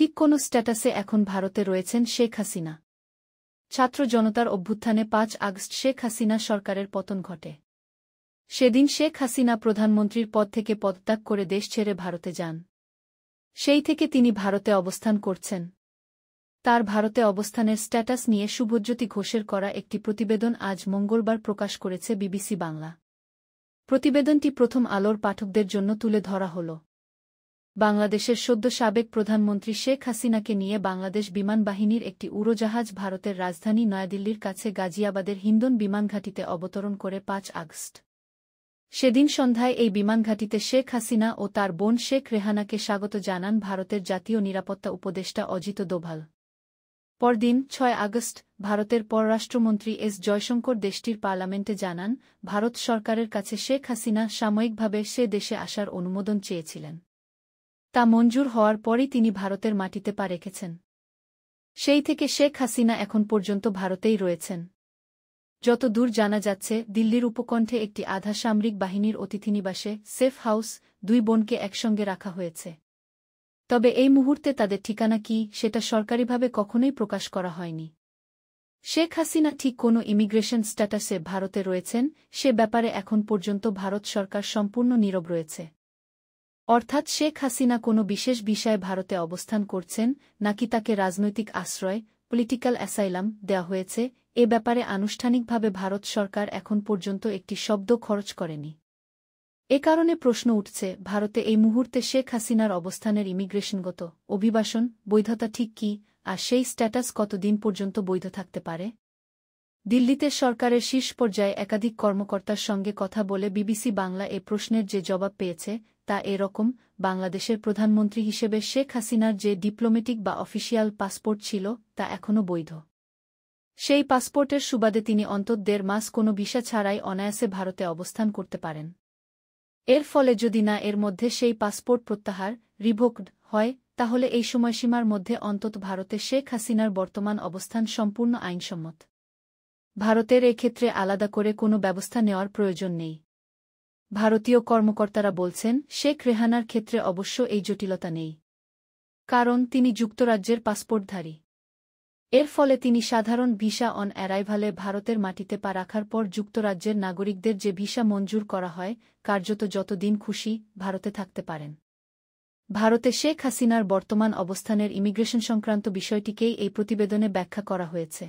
ঠিক কোন স্ট্যাটাসে এখন ভারতে রয়েছেন শেখ হাসিনা? ছাত্র জনতার অভ্যুত্থানে ৫ আগস্ট শেখ হাসিনা সরকারের পতন ঘটে। সেদিন শেখ হাসিনা প্রধানমন্ত্রীর পদ থেকে পদত্যাগ করে দেশ ছেড়ে ভারতে যান। সেই থেকে তিনি ভারতে অবস্থান করছেন। তার ভারতে অবস্থানের স্ট্যাটাস নিয়ে শুভজ্যোতি ঘোষের করা একটি প্রতিবেদন আজ মঙ্গলবার প্রকাশ করেছে বিবিসি বাংলা। প্রতিবেদনটি প্রথম আলোর পাঠকদের জন্য তুলে ধরা হল। বাংলাদেশের সদ্য সাবেক প্রধানমন্ত্রী শেখ হাসিনাকে নিয়ে বাংলাদেশ বিমান বাহিনীর একটি উড়োজাহাজ ভারতের রাজধানী নয়াদিল্লির কাছে গাজিয়াবাদের হিন্দন বিমানঘাঁটিতে অবতরণ করে ৫ আগস্ট। সেদিন সন্ধ্যায় এই বিমানঘাঁটিতে শেখ হাসিনা ও তার বোন শেখ রেহানাকে স্বাগত জানান ভারতের জাতীয় নিরাপত্তা উপদেষ্টা অজিত দোভাল। পরদিন ৬ আগস্ট ভারতের পররাষ্ট্রমন্ত্রী এস জয়শঙ্কর দেশটির পার্লামেন্টে জানান, ভারত সরকারের কাছে শেখ হাসিনা সাময়িকভাবে সে দেশে আসার অনুমোদন চেয়েছিলেন। তা মঞ্জুর হওয়ার পরই তিনি ভারতের মাটিতে পা রেখেছেন। সেই থেকে শেখ হাসিনা এখন পর্যন্ত ভারতেই রয়েছেন। যত দূর জানা যাচ্ছে, দিল্লির উপকণ্ঠে একটি আধা সামরিক বাহিনীর অতিথিনিবাসে সেফ হাউস ২ বোনকে একসঙ্গে রাখা হয়েছে। তবে এই মুহূর্তে তাদের ঠিকানা কি, সেটা সরকারিভাবে কখনোই প্রকাশ করা হয়নি। শেখ হাসিনা ঠিক কোনো ইমিগ্রেশন স্ট্যাটাসে ভারতে রয়েছেন, সে ব্যাপারে এখন পর্যন্ত ভারত সরকার সম্পূর্ণ নীরব রয়েছে। অর্থাৎ শেখ হাসিনা কোনো বিশেষ বিষয়ে ভারতে অবস্থান করছেন নাকি তাকে রাজনৈতিক আশ্রয় পলিটিক্যাল অ্যাসাইলাম দেওয়া হয়েছে, এ ব্যাপারে আনুষ্ঠানিকভাবে ভারত সরকার এখন পর্যন্ত একটি শব্দ খরচ করেনি। এ কারণে প্রশ্ন উঠছে, ভারতে এই মুহূর্তে শেখ হাসিনার অবস্থানের ইমিগ্রেশনগত অভিবাসন বৈধতা ঠিক কী, আর সেই স্ট্যাটাস কতদিন পর্যন্ত বৈধ থাকতে পারে? দিল্লিতে সরকারের শীর্ষ পর্যায়ে একাধিক কর্মকর্তার সঙ্গে কথা বলে বিবিসি বাংলা এ প্রশ্নের যে জবাব পেয়েছে তা এরকম, বাংলাদেশের প্রধানমন্ত্রী হিসেবে শেখ হাসিনার যে ডিপ্লোম্যাটিক বা অফিসিয়াল পাসপোর্ট ছিল তা এখনও বৈধ। সেই পাসপোর্টের সুবাদে তিনি অন্তত ১.৫ মাস কোনো ভিসা ছাড়াই অনায়াসে ভারতে অবস্থান করতে পারেন। এর ফলে যদি না এর মধ্যে সেই পাসপোর্ট প্রত্যাহার রিভোকড হয়, তাহলে এই সময়সীমার মধ্যে অন্তত ভারতে শেখ হাসিনার বর্তমান অবস্থান সম্পূর্ণ আইনসম্মত। ভারতের এক্ষেত্রে আলাদা করে কোনো ব্যবস্থা নেওয়ার প্রয়োজন নেই। ভারতীয় কর্মকর্তারা বলছেন, শেখ রেহানার ক্ষেত্রে অবশ্য এই জটিলতা নেই। কারণ তিনি যুক্তরাজ্যের পাসপোর্টধারী। এর ফলে তিনি সাধারণ ভিসা অন অ্যারাইভালে ভারতের মাটিতে পা রাখার পর যুক্তরাজ্যের নাগরিকদের যে ভিসা মঞ্জুর করা হয়, কার্যত যত দিন খুশি ভারতে থাকতে পারেন। ভারতে শেখ হাসিনার বর্তমান অবস্থানের ইমিগ্রেশন সংক্রান্ত বিষয়টিকেই এই প্রতিবেদনে ব্যাখ্যা করা হয়েছে।